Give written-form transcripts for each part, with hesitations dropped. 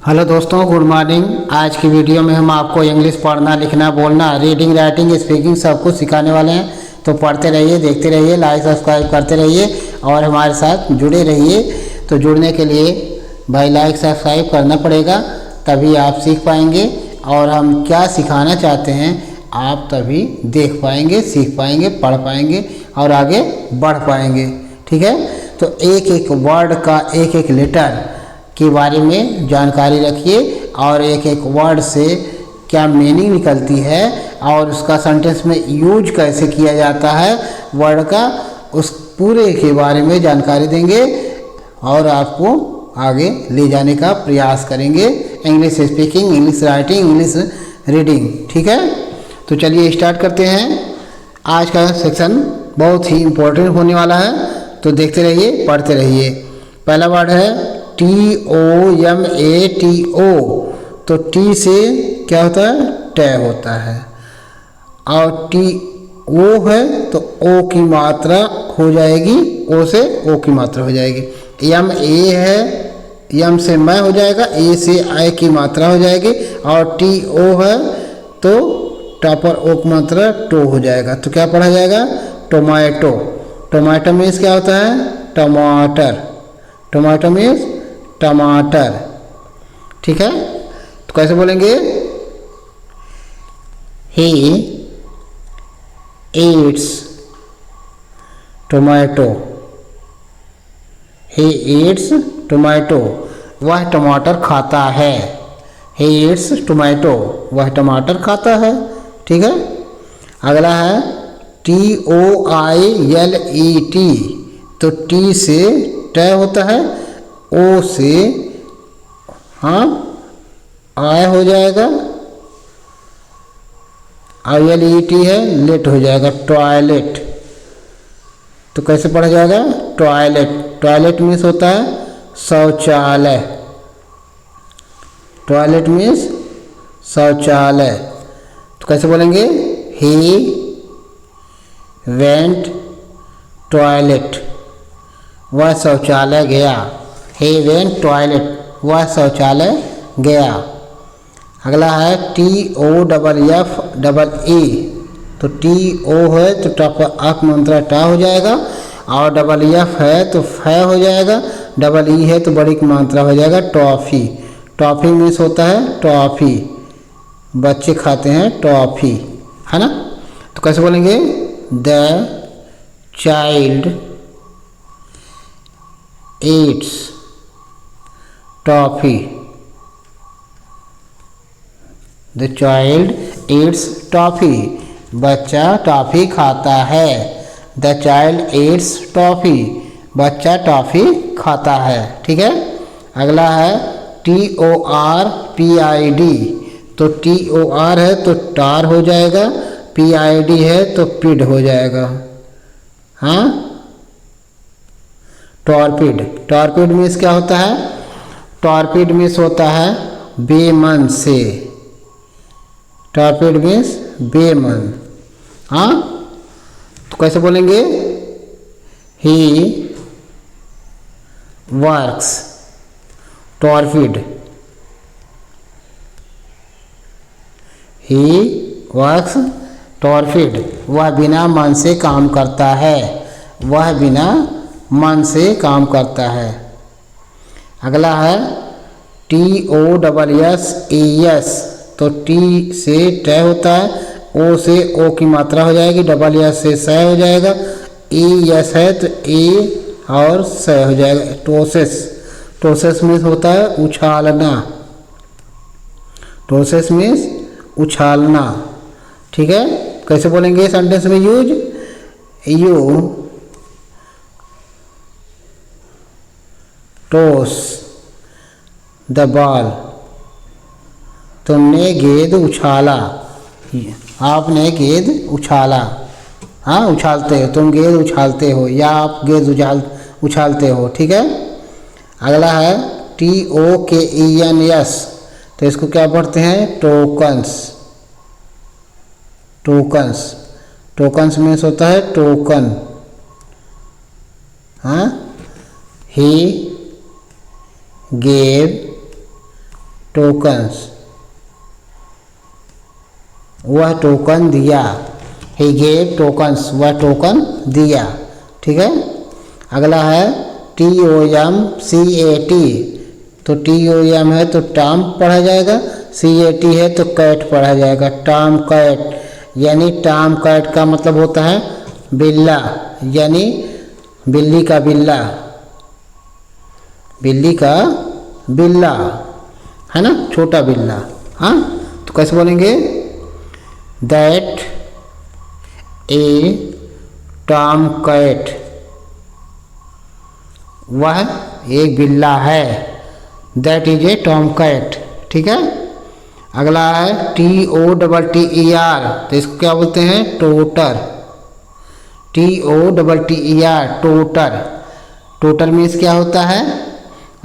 Hello दोस्तों, good morning. आज की वीडियो में हम आपको इंग्लिश पढ़ना, लिखना, बोलना, रीडिंग, राइटिंग, स्पीकिंग सब कुछ सिखाने वाले हैं। तो पढ़ते रहिए, देखते रहिए, लाइक सब्सक्राइब करते रहिए और हमारे साथ जुड़े रहिए। तो जुड़ने के लिए भाई लाइक सब्सक्राइब करना पड़ेगा, तभी आप सीख पाएंगे। और हम क्या सिखाना चाहते हैं आप तभी देख पाएंगे, सीख पाएंगे, पढ़ पाएंगे और आगे बढ़ पाएंगे। ठीक है, तो एक एक वर्ड का एक एक लेटर के बारे में जानकारी रखिए और एक एक वर्ड से क्या मीनिंग निकलती है और उसका सेंटेंस में यूज कैसे किया जाता है वर्ड का, उस पूरे के बारे में जानकारी देंगे और आपको आगे ले जाने का प्रयास करेंगे। English speaking, English writing, English reading. ठीक है, तो चलिए स्टार्ट करते हैं। आज का सेक्शन बहुत ही इम्पोर्टेंट होने वाला है, तो देखते रहिए, पढ़ते रहिए। पहला वर्ड है TOMATO। तो टी से क्या होता है? ट होता है। और टी ओ है तो ओ की मात्रा हो जाएगी, ओ से ओ की मात्रा हो जाएगी। यम ए है, यम से मैं हो जाएगा, ए से आई की मात्रा हो जाएगी। और टी ओ है तो टा पर ओ की मात्रा टो हो जाएगा। तो क्या पढ़ा जाएगा? टोमेटो। टोमेटो मीन्स क्या होता है? टमाटर। टोमेटो मीन्स टमाटर। ठीक है, तो कैसे बोलेंगे? He eats tomato. He eats tomato, वह टमाटर खाता है। ही ईट्स टोमेटो, वह टमाटर खाता है। ठीक है, अगला है TOILET। तो टी से ट होता है, ओ से हाँ आय हो जाएगा, ILET है, लेट हो जाएगा, टॉयलेट। तो कैसे पढ़ा जाएगा? टॉयलेट। टॉयलेट मीन्स होता है शौचालय। टॉयलेट मीन्स शौचालय। तो कैसे बोलेंगे? ही वेंट टॉयलेट, वह शौचालय गया। ही वेंट टॉयलेट, वह शौचालय गया। अगला है TOFFE। तो TO है तो टप अक मंत्रा टा हो जाएगा, और FF है तो फ हो जाएगा, EE है तो बड़ी की मात्रा हो जाएगा, टॉफ़ी। टॉफ़ी मीन्स होता है टॉफ़ी, बच्चे खाते हैं टॉफ़ी, है ना। तो कैसे बोलेंगे? The child Yeats toffee. The child Yeats toffee, बच्चा टॉफ़ी खाता है। द चाइल्ड ईट्स टॉफ़ी, बच्चा टॉफ़ी खाता है। ठीक है, अगला है TORPID। तो TOR है तो टार हो जाएगा, PID है तो पिड हो जाएगा। हाँ, टॉर्पिड। टॉर्पिड मीन्स क्या होता है? टॉर्पिड मीन्स होता है बेमन से। टॉर्पिड मीन्स बेमन। हाँ, तो कैसे बोलेंगे? He works torpid. He works torpid, वह बिना मन से काम करता है। वह बिना मन से काम करता है। अगला है TOSSES। तो टी से ट होता है, ओ से ओ की मात्रा हो जाएगी, ES से स हो जाएगा, ES है तो ए और स हो जाएगा, टोसेस। टोसेस मीन्स होता है उछालना। टोसेस मीन्स उछालना। ठीक है, कैसे बोलेंगे सेंटेंस में use? You toss the ball. तुमने गेंद उछाला, आपने गेंद उछाला। हाँ, उछालते हो, तुम गेंद उछालते हो या आप गेंद उछालते हो। ठीक है, अगला है TOKENS। तो इसको क्या पढ़ते हैं? टोकन्स। टोकन्स। टोकन्स मीन्स होता है टोकन। हाँ, ही गेव टोकन्स, वह टोकन दिया। ही गेव टोकन्स, वह टोकन दिया। ठीक है। अगला है TOMCAT, तो TOM है तो टॉम पढ़ा जाएगा, CAT है तो कैट पढ़ा जाएगा, टॉम कैट। यानी टॉम कैट का मतलब होता है बिल्ला, यानी बिल्ली का बिल्ला, बिल्ली का बिल्ला है ना, छोटा बिल्ला। हाँ, तो कैसे बोलेंगे? दैट ए टॉम कैट, वह एक बिल्ला है। That is a Tom cat. ठीक है। अगला है TOTTER, तो इसको क्या बोलते हैं? टोटर। TOTTER, टोटर। टोटर मीन्स क्या होता है?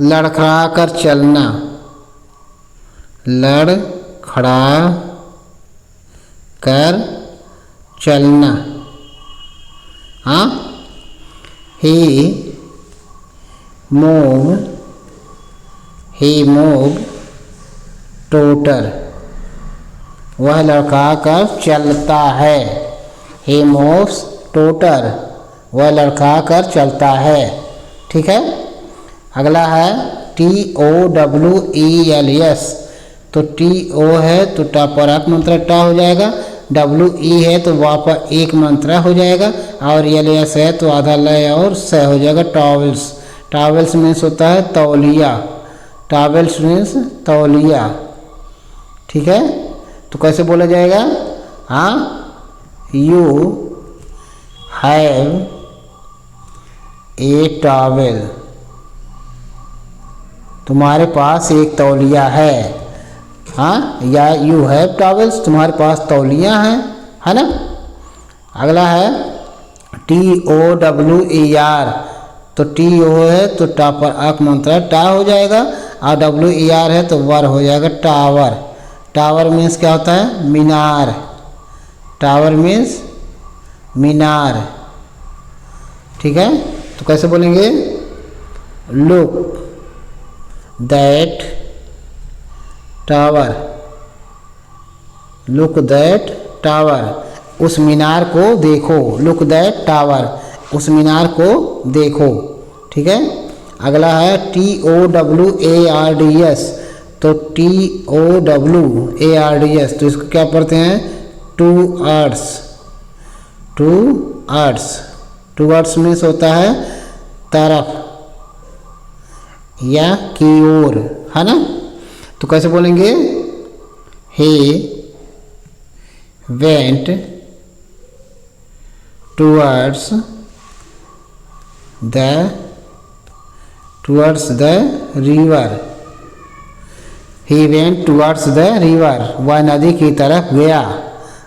लड़खड़ा कर चलना, लड़खड़ा कर चलना। हाँ, ही मूव टोटर, वह लड़खड़ा कर चलता है। ही मूव्स टोटर, वह लड़खड़ा कर चलता है। ठीक है। अगला है TOWELS, तो TO है तो टा पर एक मंत्रा टा हो जाएगा, WE है तो वहाँ पर एक मंत्रा हो जाएगा, और LS है तो आधा लय और स हो जाएगा। टॉवल्स, टॉवल्स मीन्स होता है तौलिया, टॉवल्स मीन्स तौलिया। ठीक है। तो कैसे बोला जाएगा? हाँ, यू हैव ए टॉवेल, तुम्हारे पास एक तौलिया है। हाँ, या यू हैव टॉवेल्स, तुम्हारे पास तौलिया हैं, है ना। अगला है TOWER, तो TO है तो टा पर अक मंत्रा टा हो जाएगा, और WER है तो वर हो जाएगा, टावर। टावर मीन्स क्या होता है? मीनार। टावर मीन्स मीनार। ठीक है। तो कैसे बोलेंगे? Look that tower, look that tower, उस मीनार को देखो। लुक दैट टावर, उस मीनार को देखो। ठीक है। अगला है TOWARDS, तो TOWARDS, तो इसको क्या पढ़ते हैं? To arts. To arts, to arts means होता है तरफ या की ओर, है ना। तो कैसे बोलेंगे? he went towards the river, he went towards the river, वह नदी की तरफ गया,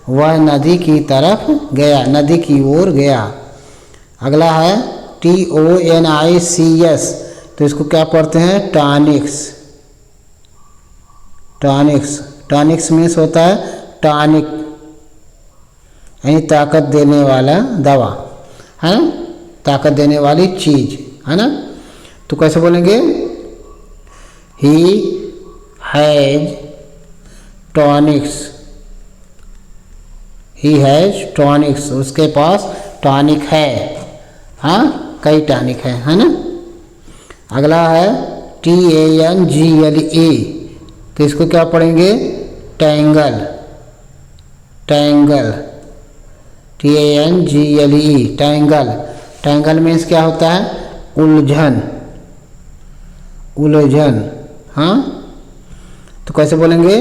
वह नदी की तरफ गया, नदी की ओर गया। अगला है TONICS, तो इसको क्या पढ़ते हैं? टॉनिक्स। टॉनिक्स, टॉनिक्स मीन्स होता है टॉनिक, यानी ताकत देने वाला दवा, है ना, ताकत देने वाली चीज, है ना। तो कैसे बोलेंगे? He has tonics, he has tonics, उसके पास टॉनिक है। हाँ, कई टॉनिक है ना। अगला है TANGLE, तो इसको क्या पढ़ेंगे? Tangle. Tangle, TANGLE, tangle. Tangle means क्या होता है? उलझन, उलझन। हाँ, तो कैसे बोलेंगे?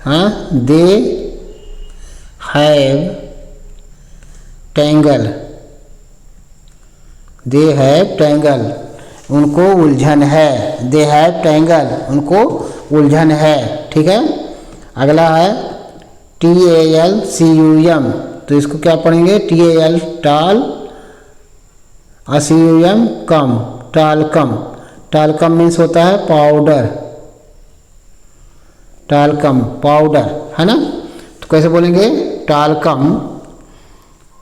हाँ, they have tangle, they have tangle, उनको उलझन है। दे हैव टैंगल, उनको उलझन है। ठीक है। अगला है TALCUM, तो इसको क्या पढ़ेंगे? TAL टाल, CUM कम, टालकम। टालकम मीन्स होता है पाउडर, टालकम पाउडर, है ना। तो कैसे बोलेंगे? टालकम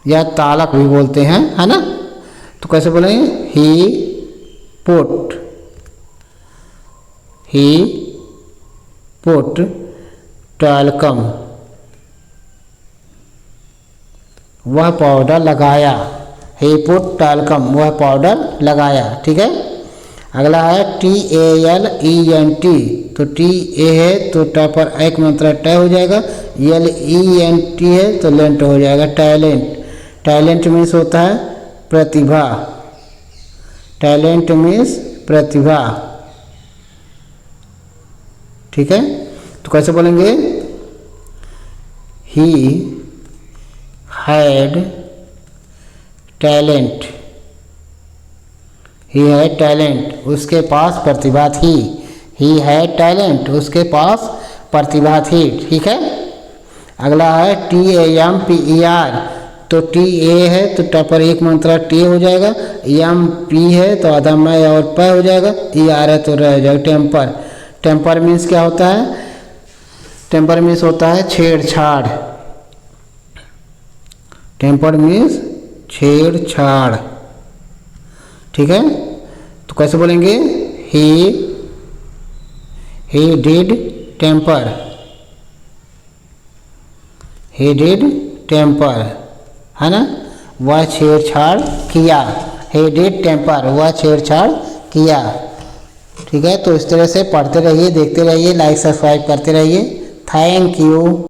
या तालक भी बोलते हैं, है ना। तो कैसे बोलेंगे? ही पुट पुट टाल्कम, वह पाउडर लगाया। ही पुट टाल्कम, वह पाउडर लगाया। ठीक है। अगला है TALENT, तो TA है तो ट पर एक मात्रा ट हो जाएगा, LENT है तो लेंट हो जाएगा, टैलेंट। टैलेंट मीन्स होता है प्रतिभा, टैलेंट मीन्स प्रतिभा। ठीक है। तो कैसे बोलेंगे, he had talent, he had talent, उसके पास प्रतिभा थी। ही हैड टैलेंट, उसके पास प्रतिभा थी। ठीक है। अगला है TAMPER, तो TA है तो ट पर एक मात्रा T हो जाएगा, MP है तो आधा मैं और प हो जाएगा, ER है तो रह जाएगा, टेम्पर। टेम्पर मीन्स क्या होता है, टेम्पर मीन्स होता है छेड़छाड़, टेम्पर मीन्स छेड़छाड़। ठीक है। तो कैसे बोलेंगे, he did temper, he did temper, है ना, वह छेड़छाड़ किया। he did temper, वह छेड़छाड़ किया। ठीक है। तो इस तरह से पढ़ते रहिए, देखते रहिए, लाइक सब्सक्राइब करते रहिए। Thank you.